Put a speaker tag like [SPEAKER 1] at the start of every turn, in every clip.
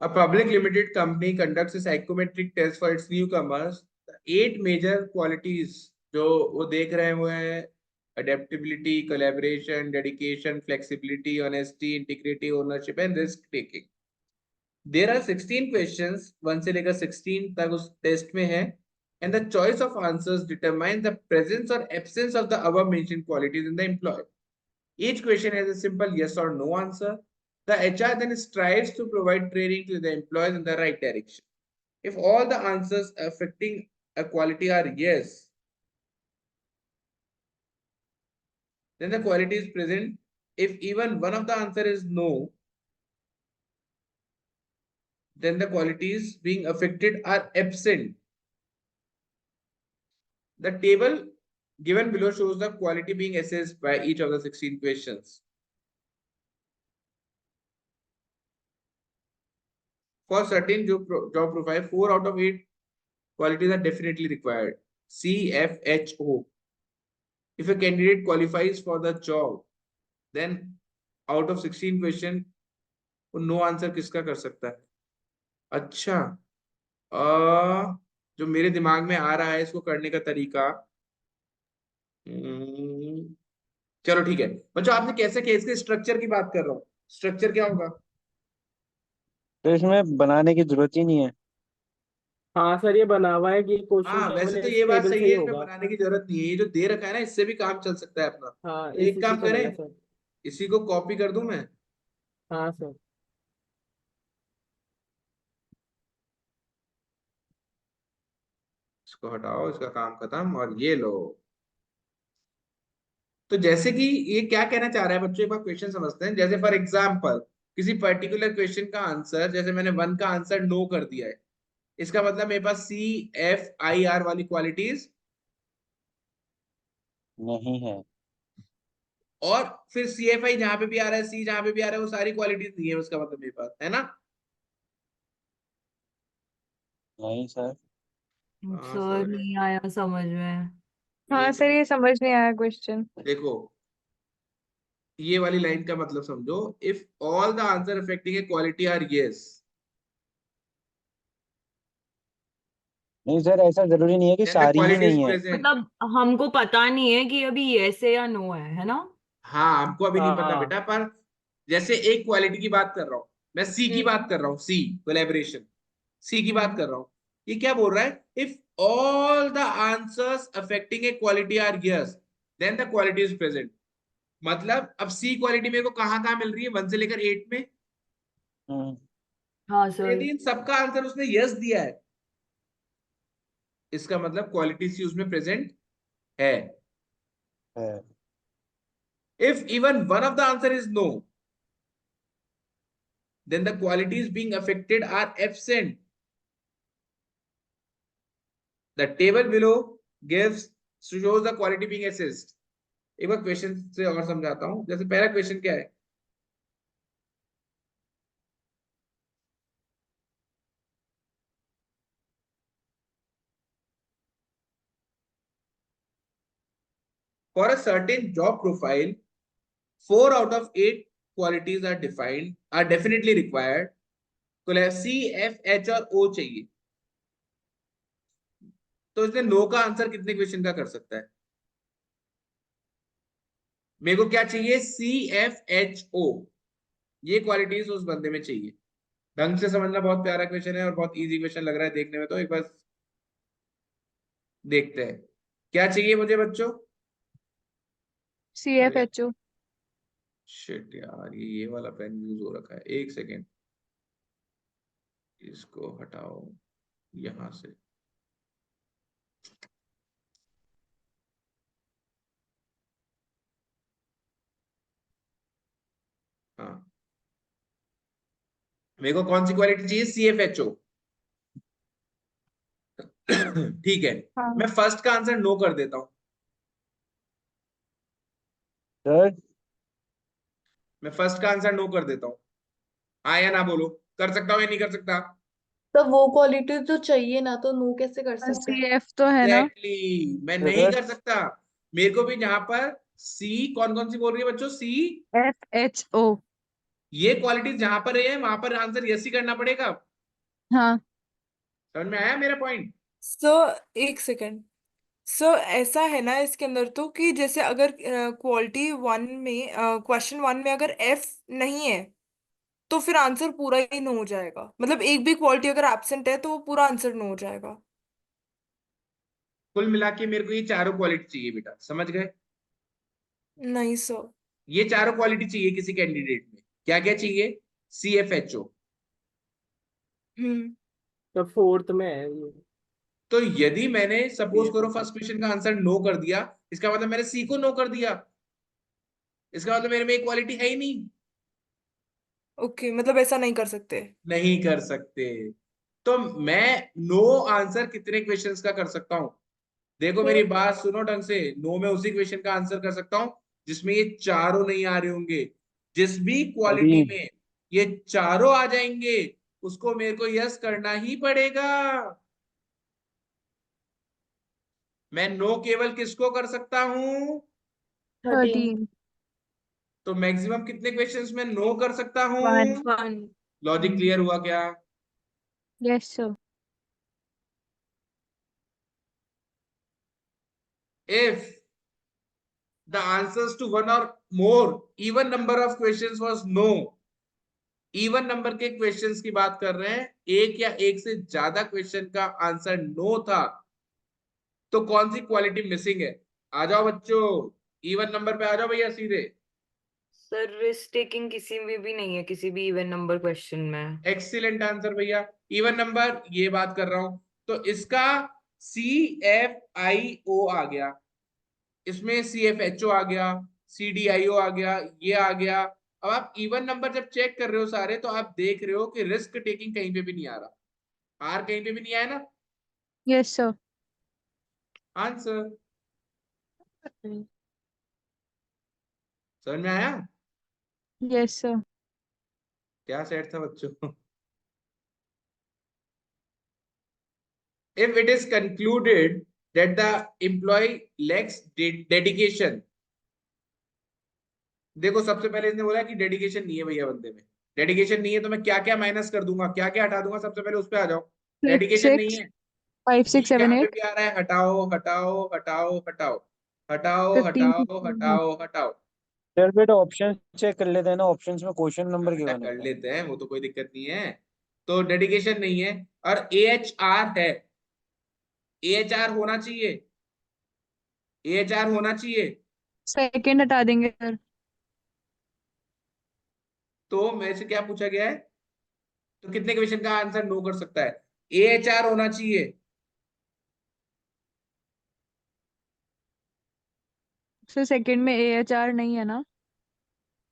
[SPEAKER 1] A public limited company conducts a psychometric test for its newcomers. The 8 major qualities जो वो देख रहे हैं वो है adaptability, collaboration, dedication, flexibility, honesty, integrity, ownership and risk taking. There are 16 questions, 1 से लेकर 16 तक उस टेस्ट में है, and the choice of answers determine the presence or absence of the above mentioned qualities in the employee. Each question has a simple yes or no answer. The HR then strives to provide training to the employees in the right direction. If all the answers affecting a quality are yes, then the quality is present. If even one of the answer is no, then the qualities being affected are absent. The table given below shows the quality being assessed by each of the 16 questions. For certain job profile, 4 out of 8 qualities are definitely required. C, F, H, O. If a candidate qualifies for the job, then out of 16 question, वो no answer किसका कर सकता है? अच्छा, जो मेरे दिमाग में आ रहा है इसको करने का तरीका, चलो ठीक है बच्चों, आपने कैसे किया? इसके स्ट्रक्चर की बात कर रहा हूँ। स्ट्रक्चर क्या होगा?
[SPEAKER 2] तो इसमें बनाने की जरूरत ही नहीं है।
[SPEAKER 3] हाँ सर, ये बना हुआ है कि क्वेश्चन
[SPEAKER 1] हाँ वैसे
[SPEAKER 3] केवल
[SPEAKER 1] तो
[SPEAKER 3] इस
[SPEAKER 1] ये बात
[SPEAKER 3] टेबल से
[SPEAKER 1] सही
[SPEAKER 3] ही
[SPEAKER 1] है, इसमें
[SPEAKER 3] होगा।
[SPEAKER 1] बनाने की जरूरत नहीं है। ये जो दे रखा है ना, इससे भी काम चल सकता है अपना।
[SPEAKER 3] हाँ,
[SPEAKER 1] तो एक
[SPEAKER 3] इसी से
[SPEAKER 1] काम
[SPEAKER 3] चलेगा
[SPEAKER 1] करें,
[SPEAKER 3] सर।
[SPEAKER 1] इसी को कॉपी कर दूं मैं।
[SPEAKER 3] हाँ सर।
[SPEAKER 1] इसको हटाओ, इसका काम खत्म, और ये लो। तो जैसे कि ये क्या कहना चाह रहा है बच्चों, एक बार क्वेश्चन समझते हैं। जैसे फॉर एग्जाम्पल किसी पर्टिकुलर क्वेश्चन का आंसर, जैसे मैंने 1 का आंसर नो कर दिया है, इसका मतलब मेरे पास CFIR वाली क्वालिटीज
[SPEAKER 2] नहीं है।
[SPEAKER 1] और फिर CFI जहां पे भी आ रहा है, C जहां पे भी आ रहा है, वो सारी क्वालिटीज नहीं है उसका मतलब मेरे पास, है ना?
[SPEAKER 2] नहीं सर।
[SPEAKER 1] हाँ
[SPEAKER 4] सर
[SPEAKER 1] सर,
[SPEAKER 4] नहीं आया समझ में।
[SPEAKER 5] हाँ सर, ये समझ नहीं आया क्वेश्चन।
[SPEAKER 1] देखो ये वाली लाइन का मतलब समझो। If all the answer affecting a quality are yes,
[SPEAKER 2] नहीं सर, ऐसा जरूरी नहीं है कि
[SPEAKER 1] देन द
[SPEAKER 2] सारी ही
[SPEAKER 1] क्वालिटी इज
[SPEAKER 2] नहीं है।
[SPEAKER 1] प्रेजेंट।
[SPEAKER 4] मतलब हमको पता नहीं है कि अभी यस है या नो है ना?
[SPEAKER 1] हाँ हमको अभी नहीं पता
[SPEAKER 3] हाँ।
[SPEAKER 1] बेटा, पर जैसे एक क्वालिटी की बात कर रहा हूं मैं, सी की बात कर रहा हूँ, सी कोलैबोरेशन, सी की बात कर रहा हूँ। ये क्या बोल रहा है? If all the answers affecting a quality are yes, then the quality is present. मतलब अब सी क्वालिटी मेरे को कहाँ कहाँ मिल रही है? 1 से लेकर 8 में।
[SPEAKER 2] हम्म।
[SPEAKER 4] हाँ
[SPEAKER 1] तो
[SPEAKER 4] सर।
[SPEAKER 1] यदि इन सबका आंसर उसने यस दिया है, इसका मतलब क्वालिटी सी उसमें प्रेजेंट है।
[SPEAKER 2] है।
[SPEAKER 1] If even one of the answer is no, then the qualities being affected are absent. The table below gives shows the quality being assessed. एक बार क्वेश्चन से और समझाता हूं। जैसे पहला क्वेश्चन क्या है? For a certain job profile, 4 out of 8 qualities are defined, are definitely required. तो C, F, H और O चाहिए। तो इसने नो का आंसर कितने क्वेश्चन का कर सकता है? मेरे को क्या चाहिए? CFHO, ये क्वालिटीज उस बंदे में चाहिए। ढंग से समझना, बहुत प्यारा क्वेश्चन है और बहुत इजी क्वेश्चन लग रहा है देखने में। तो एक बार देखते हैं क्या चाहिए मुझे बच्चों।
[SPEAKER 5] CFHO।
[SPEAKER 1] शिट यार, ये वाला पेन यूज हो रखा है, एक सेकेंड, इसको हटाओ यहां से। हाँ, मेरे को कौन सी क्वालिटी चाहिए? CFHO। ठीक है,
[SPEAKER 5] हाँ
[SPEAKER 1] मैं फर्स्ट का आंसर नो कर देता हूं।
[SPEAKER 2] सर
[SPEAKER 1] मैं फर्स्ट का आंसर नो कर देता हूं। हाँ या ना बोलो, कर सकता हूं या नहीं कर सकता?
[SPEAKER 6] तो वो क्वालिटी तो चाहिए ना, तो नो कैसे कर सकते हैं?
[SPEAKER 5] CF तो है ना।
[SPEAKER 1] एग्जैक्टली, मैं नहीं
[SPEAKER 2] सर
[SPEAKER 1] कर सकता। मेरे को भी जहां पर सी, कौन कौन सी बोल रही है बच्चों? सी,
[SPEAKER 5] FHO।
[SPEAKER 1] ये क्वालिटीज जहां पर है वहां पर आंसर यस ही करना पड़ेगा।
[SPEAKER 5] हाँ
[SPEAKER 1] समझ में आया मेरा पॉइंट?
[SPEAKER 7] सो एक सेकेंड। सो ऐसा है ना इसके अंदर तो कि जैसे अगर क्वालिटी वन में क्वेश्चन वन में अगर एफ नहीं है तो फिर आंसर पूरा ही नो हो जाएगा, मतलब एक भी क्वालिटी अगर एब्सेंट है तो वो पूरा आंसर नो हो जाएगा।
[SPEAKER 1] कुल मिला के मेरे को ये चारों क्वालिटी चाहिए बेटा, समझ गए?
[SPEAKER 7] नहीं सर।
[SPEAKER 1] ये चारों क्वालिटी चाहिए किसी कैंडिडेट में। क्या क्या चाहिए? CFHO।
[SPEAKER 7] हम्म।
[SPEAKER 3] तो फोर्थ में है ये।
[SPEAKER 1] तो यदि मैंने सपोज करो
[SPEAKER 3] CFHO।
[SPEAKER 1] फर्स्ट क्वेश्चन का आंसर नो कर दिया, इसका मतलब मैंने सी को नो कर दिया, इसका मतलब मेरे में एक क्वालिटी है ही नहीं।
[SPEAKER 7] ओके, मतलब ऐसा नहीं कर सकते।
[SPEAKER 1] नहीं कर सकते। तो मैं नो आंसर कितने क्वेश्चंस का कर सकता हूं? देखो मेरी बात सुनो ढंग से। नो में उसी क्वेश्चन का आंसर कर सकता हूं जिसमें ये चारों नहीं आ रहे होंगे। जिस भी क्वालिटी
[SPEAKER 2] अभी
[SPEAKER 1] में ये चारों आ जाएंगे उसको मेरे को यस करना ही पड़ेगा। मैं नो केवल किसको कर सकता हूं?
[SPEAKER 6] 13।
[SPEAKER 5] 13।
[SPEAKER 1] तो मैक्सिमम कितने क्वेश्चंस में नो कर सकता हूं?
[SPEAKER 5] 1।
[SPEAKER 7] वन।
[SPEAKER 1] लॉजिक क्लियर हुआ क्या?
[SPEAKER 5] Yes sir.
[SPEAKER 1] If the answers to one or more even number of questions was no, even number के क्वेश्चंस की बात कर रहे हैं, एक या एक से ज्यादा क्वेश्चन का आंसर नो था, तो कौन सी क्वालिटी मिसिंग है? आ जाओ बच्चों, इवन नंबर पे आ जाओ भैया सीधे।
[SPEAKER 4] सर रिस्क टेकिंग किसी में भी नहीं है, किसी भी इवन नंबर क्वेश्चन में।
[SPEAKER 1] एक्सीलेंट आंसर भैया। इवन नंबर ये बात कर रहा हूं, तो इसका CFIO आ गया, इसमें CFHO आ गया, CDIO आ गया, ये आ गया। अब आप इवन नंबर जब चेक कर रहे हो सारे, तो आप देख रहे हो कि रिस्क टेकिंग कहीं पे भी नहीं आ रहा। आर कहीं पे भी नहीं आया ना?
[SPEAKER 5] Yes sir.
[SPEAKER 1] आंसर समझ में आया?
[SPEAKER 5] Yes sir.
[SPEAKER 1] क्या सेट था बच्चों? If it is concluded that the employee lacks dedication, देखो सबसे पहले इसने बोला कि डेडिकेशन नहीं है भैया बंदे में। डेडिकेशन नहीं है तो मैं क्या क्या माइनस कर दूंगा, क्या क्या हटा दूंगा? सबसे पहले उस पे आ जाओ।
[SPEAKER 5] 6
[SPEAKER 1] डेडिकेशन नहीं
[SPEAKER 5] 6
[SPEAKER 1] है,
[SPEAKER 5] 5
[SPEAKER 1] बी
[SPEAKER 5] 6 7
[SPEAKER 1] यहाँ पे
[SPEAKER 5] 8
[SPEAKER 1] भी आ रहा है, हटाओ हटाओ हटाओ हटाओ हटाओ
[SPEAKER 5] 15
[SPEAKER 1] हटाओ
[SPEAKER 5] 16।
[SPEAKER 1] हटाओ हटाओ।
[SPEAKER 2] सर बेटा ऑप्शन चेक कर लेते हैं ना, ऑप्शंस में क्वेश्चन
[SPEAKER 1] हाँ
[SPEAKER 2] नंबर
[SPEAKER 1] बेटा
[SPEAKER 2] गिवन
[SPEAKER 1] कर
[SPEAKER 2] होता है।
[SPEAKER 1] लेते हैं, वो तो कोई दिक्कत नहीं है। तो डेडिकेशन नहीं है और AHR है। AHR होना चाहिए, AHR होना चाहिए।
[SPEAKER 5] सेकंड हटा देंगे सर।
[SPEAKER 1] तो मेरे से क्या पूछा गया है? तो कितने क्वेश्चन का आंसर नो कर सकता है? AHR होना चाहिए।
[SPEAKER 5] सर सेकंड में AHR नहीं है ना?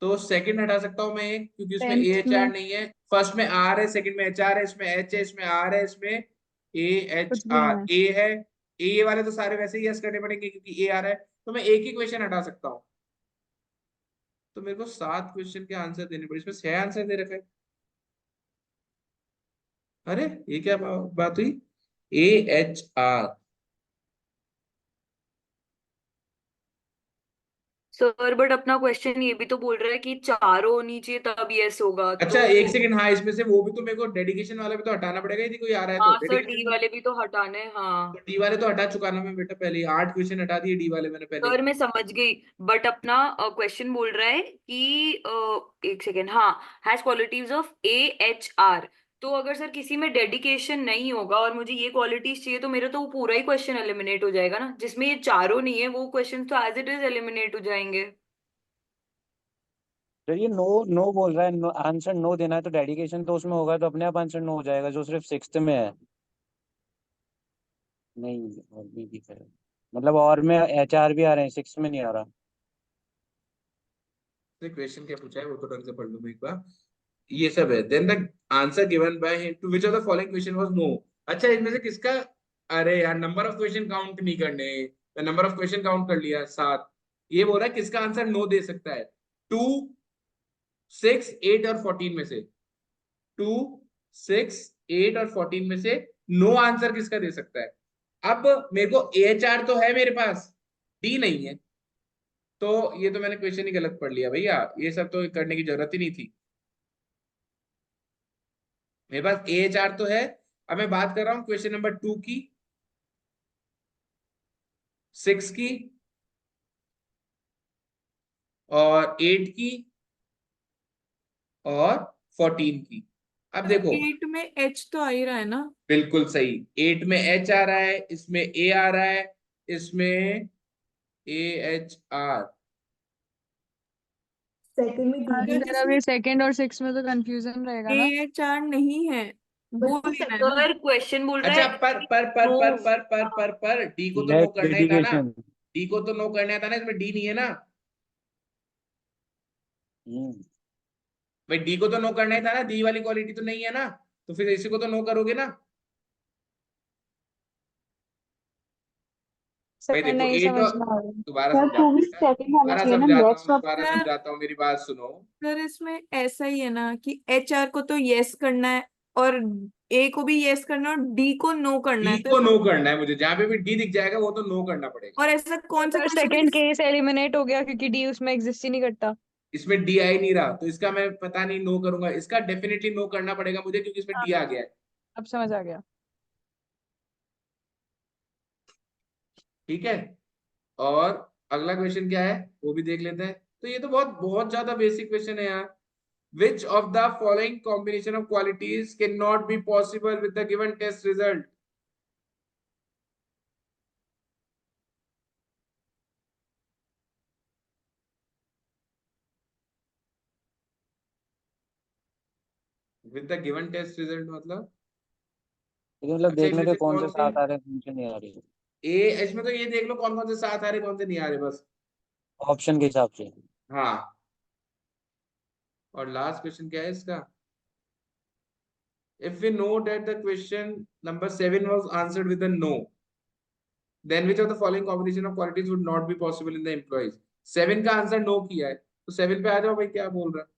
[SPEAKER 1] तो सेकंड हटा सकता हूं मैं एक, क्योंकि उसमें
[SPEAKER 5] 10th
[SPEAKER 1] AHR
[SPEAKER 5] में
[SPEAKER 1] नहीं है। फर्स्ट में R है, सेकंड में HR है, इसमें H है, इसमें R है, इसमें
[SPEAKER 5] कुछ भी नहीं
[SPEAKER 1] AHR
[SPEAKER 5] है।
[SPEAKER 1] A है। ए वाले तो सारे वैसे ही यस करने पड़ेंगे क्योंकि A आ रहा है। तो मैं एक ही क्वेश्चन हटा सकता हूँ। तो मेरे को 7 क्वेश्चन के आंसर देने पड़े, इसमें 6 आंसर दे रखे हैं। अरे ये क्या बात हुई? AHR।
[SPEAKER 4] सर बट अपना क्वेश्चन ये भी तो बोल रहा है कि चारों होनी चाहिए तब यस होगा
[SPEAKER 1] अच्छा
[SPEAKER 4] तो।
[SPEAKER 1] एक सेकंड, हाँ इसमें से वो भी तो मेरे को डेडिकेशन वाला भी तो हटाना पड़ेगा यदि कोई आ रहा है तो।
[SPEAKER 4] हाँ सर डी
[SPEAKER 1] डेडिकेशन
[SPEAKER 4] वाले भी तो हटाने हैं, हाँ।
[SPEAKER 1] डी वाले तो हटा चुका ना मैं बेटा, पहले ही 8 क्वेश्चन हटा दिए डी वाले मैंने पहले ही।
[SPEAKER 4] सर मैं समझ गई, बट अपना क्वेश्चन बोल रहा है कि एक सेकेंड, हाँ, हैज क्वालिटीज ऑफ AHR। तो अगर सर किसी में डेडिकेशन नहीं होगा और मुझे ये क्वालिटीज चाहिए तो मेरा तो वो पूरा ही क्वेश्चन एलिमिनेट हो जाएगा ना। जिसमें ये चारों नहीं है वो क्वेश्चन तो एज इट इज एलिमिनेट हो जाएंगे।
[SPEAKER 2] सर ये नो नो बोल रहा है, नो, आंसर नो देना है तो डेडिकेशन तो उसमें होगा, तो अपने आप आंसर नो हो जाएगा जो सिर्फ सिक्स्थ में है। नहीं और भी दिख रहा है, मतलब और में HR भी आ रहे हैं, सिक्स में नहीं आ रहा।
[SPEAKER 1] क्वेश्चन क्या पूछा है वो तो ढंग से पढ़ लूं मैं एक बार। ये सब है। Then the answer given by him to which of the following question was no. अच्छा इनमें से किसका? अरे यार नंबर ऑफ क्वेश्चन काउंट नहीं करने, मैं नंबर ऑफ क्वेश्चन काउंट कर लिया 7। ये बोल रहा है किसका आंसर नो दे सकता है? 2, 6, 8 और 14 में से। 2, 6, 8 और 14 में से नो आंसर किसका दे सकता है? अब मेरे को AHR तो है मेरे पास, डी नहीं है। तो ये तो मैंने क्वेश्चन ही गलत पढ़ लिया भैया, ये सब तो करने की जरूरत ही नहीं थी। मेरे पास AHR तो है। अब मैं बात कर रहा हूं क्वेश्चन नंबर 2 की, 6 की और 8 की और 14 की। अब देखो
[SPEAKER 7] 8 में H तो आ ही रहा है ना।
[SPEAKER 1] बिल्कुल सही, 8 में H आ रहा है, इसमें A आ रहा है, इसमें AHR।
[SPEAKER 6] सेकंड में
[SPEAKER 5] हाँ
[SPEAKER 6] डी
[SPEAKER 5] सर, अभी सेकंड और सिक्स में तो कंफ्यूजन रहेगा ना।
[SPEAKER 7] AHR नहीं है, वो
[SPEAKER 6] तो
[SPEAKER 7] लेना है ना।
[SPEAKER 4] सर क्वेश्चन बोल रहा
[SPEAKER 1] अच्छा,
[SPEAKER 4] है
[SPEAKER 1] पर डी को तो नो
[SPEAKER 2] लेट
[SPEAKER 1] करना ही था ना,
[SPEAKER 2] डेडिकेशन।
[SPEAKER 1] डी को तो नो करना था ना, इसमें डी नहीं है ना भाई, डी को तो नो करना ही था ना, डी वाली क्वालिटी तो नहीं है ना, तो फिर इसी को तो नो करोगे ना। भाई
[SPEAKER 5] सर
[SPEAKER 1] देखो
[SPEAKER 5] नहीं
[SPEAKER 1] एट,
[SPEAKER 5] समझ में आ रहा।
[SPEAKER 1] दोबारा
[SPEAKER 6] सर
[SPEAKER 1] समझाता
[SPEAKER 6] टू
[SPEAKER 1] हूँ
[SPEAKER 6] भी
[SPEAKER 1] बेटा,
[SPEAKER 6] सेकंड आना
[SPEAKER 1] दोबारा
[SPEAKER 6] चाहिए ना,
[SPEAKER 1] समझाता हूँ,
[SPEAKER 6] नेक्स्ट ऑप्शन।
[SPEAKER 1] दोबारा
[SPEAKER 7] सर
[SPEAKER 1] समझाता हूँ, मेरी बात सुनो।
[SPEAKER 7] सर इसमें ऐसा ही है ना कि HR को तो यस करना है और A को भी यस करना है और D को नो करना
[SPEAKER 1] डी
[SPEAKER 7] है, तो
[SPEAKER 1] को नो करना है मुझे, जहां पे भी डी दिख जाएगा वो तो नो करना पड़ेगा।
[SPEAKER 7] और ऐसा कौन सा
[SPEAKER 5] sir
[SPEAKER 7] question
[SPEAKER 5] second case eliminate हो गया क्योंकि डी उसमें एग्जिस्ट ही नहीं करता।
[SPEAKER 1] इसमें डी आ ही नहीं रहा, तो इसका मैं पता नहीं नो करूंगा, इसका डेफिनेटली नो करना पड़ेगा मुझे, क्योंकि इसमें
[SPEAKER 5] हाँ,
[SPEAKER 1] डी आ गया है।
[SPEAKER 5] अब समझ आ गया।
[SPEAKER 1] ठीक है, और अगला क्वेश्चन क्या है वो भी देख लेते हैं। तो ये तो बहुत बहुत ज्यादा बेसिक क्वेश्चन है यार। Which of the following combination of qualities cannot be possible with the given test result? With the given test result मतलब,
[SPEAKER 2] मतलब
[SPEAKER 1] अच्छा
[SPEAKER 2] देखने
[SPEAKER 1] इसमें
[SPEAKER 2] के
[SPEAKER 1] से
[SPEAKER 2] कौन
[SPEAKER 1] कौन
[SPEAKER 2] से
[SPEAKER 1] से,
[SPEAKER 2] साथ आ रहे हैं कौन से नहीं आ रही,
[SPEAKER 1] इसमें तो ये देख लो कौन कौन से साथ आ रहे कौन से नहीं आ रहे बस।
[SPEAKER 2] ऑप्शन के हिसाब से।
[SPEAKER 1] हाँ, और लास्ट क्वेश्चन क्या है इसका? If we know that the question number 7 was answered with a no, then which of the following combination of qualities would not be possible in the employees? 7 का आंसर नो किया है, तो 7 पे आ जाओ भाई, क्या बोल रहा है?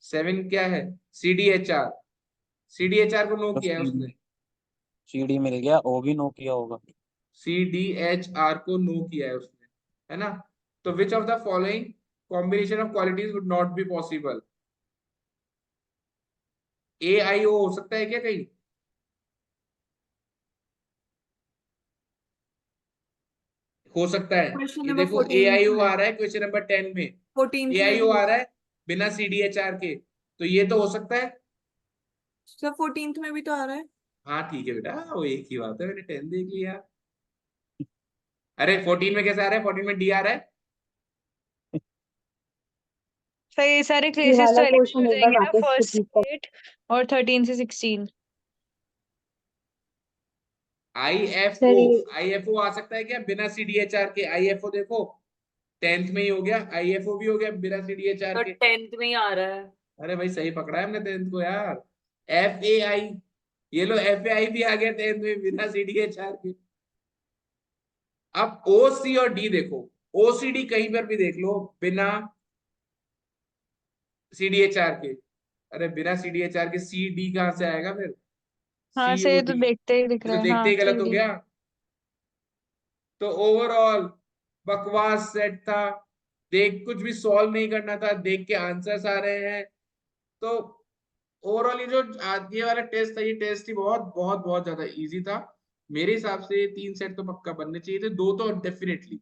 [SPEAKER 1] 7 क्या है? CDHR, CDHR को नो
[SPEAKER 2] तो
[SPEAKER 1] किया है उसने,
[SPEAKER 2] CD मिल गया, O भी नो किया होगा।
[SPEAKER 1] CDHR को नो किया है उसने, है ना? तो which of the following combination of qualities would not be possible? AIO हो सकता है क्या कहीं? हो सकता है।
[SPEAKER 7] क्वेश्चन
[SPEAKER 1] ये
[SPEAKER 7] नंबर
[SPEAKER 1] देखो
[SPEAKER 7] 14
[SPEAKER 1] AIO
[SPEAKER 7] में,
[SPEAKER 1] आ रहा है क्वेश्चन नंबर 10 में,
[SPEAKER 7] 14 में
[SPEAKER 1] AIO
[SPEAKER 7] भी
[SPEAKER 1] आ रहा है बिना CDHR के, तो ये तो हो सकता है।
[SPEAKER 7] सर 14th में भी तो आ रहा है।
[SPEAKER 1] हाँ ठीक है बेटा, वो एक ही बात है, मैंने 10 देख लिया। अरे 14 में कैसे आ रहा है? 14 में डी आ रहा है।
[SPEAKER 5] सर ये सारे
[SPEAKER 6] ये
[SPEAKER 5] केसेस तो
[SPEAKER 6] वाला
[SPEAKER 5] एलिमिनेट
[SPEAKER 6] क्वेश्चन
[SPEAKER 5] हो
[SPEAKER 6] एक बार
[SPEAKER 5] जाएंगे ना,
[SPEAKER 6] वापस
[SPEAKER 5] फर्स्ट
[SPEAKER 6] रिपीट कर।
[SPEAKER 5] से 8 और 13 से 16।
[SPEAKER 1] IFO,
[SPEAKER 6] सर ये
[SPEAKER 1] IFO आ सकता है क्या बिना CDHR के? IFO देखो 10th में ही हो गया, IFO भी हो गया बिना CDHR
[SPEAKER 4] तो
[SPEAKER 1] के।
[SPEAKER 4] 10th में ही आ रहा है।
[SPEAKER 1] अरे भाई सही पकड़ा है हमने 10th को यार। FAI, ये लो FAI भी आ गया 10th में बिना CDHR के। अब OC और D देखो, OCD कहीं पर भी देख लो बिना CDHR के। अरे बिना CDHR के CD कहां से आएगा फिर?
[SPEAKER 5] हाँ सर ये तो
[SPEAKER 1] COD,
[SPEAKER 5] देखते ही दिख
[SPEAKER 1] ये
[SPEAKER 5] रहा
[SPEAKER 1] तो
[SPEAKER 5] है।
[SPEAKER 1] देखते
[SPEAKER 5] हाँ
[SPEAKER 1] ही गलत हो
[SPEAKER 5] CD।
[SPEAKER 1] गया। तो ओवरऑल बकवास सेट था, देख कुछ भी सॉल्व नहीं करना था, देख के आंसर्स आ रहे हैं। तो ओवरऑल ये जो आज ये वाला टेस्ट था, ये टेस्ट ही बहुत बहुत बहुत ज्यादा इजी था। मेरे हिसाब से 3 सेट तो पक्का बनने चाहिए थे, 2 तो डेफिनेटली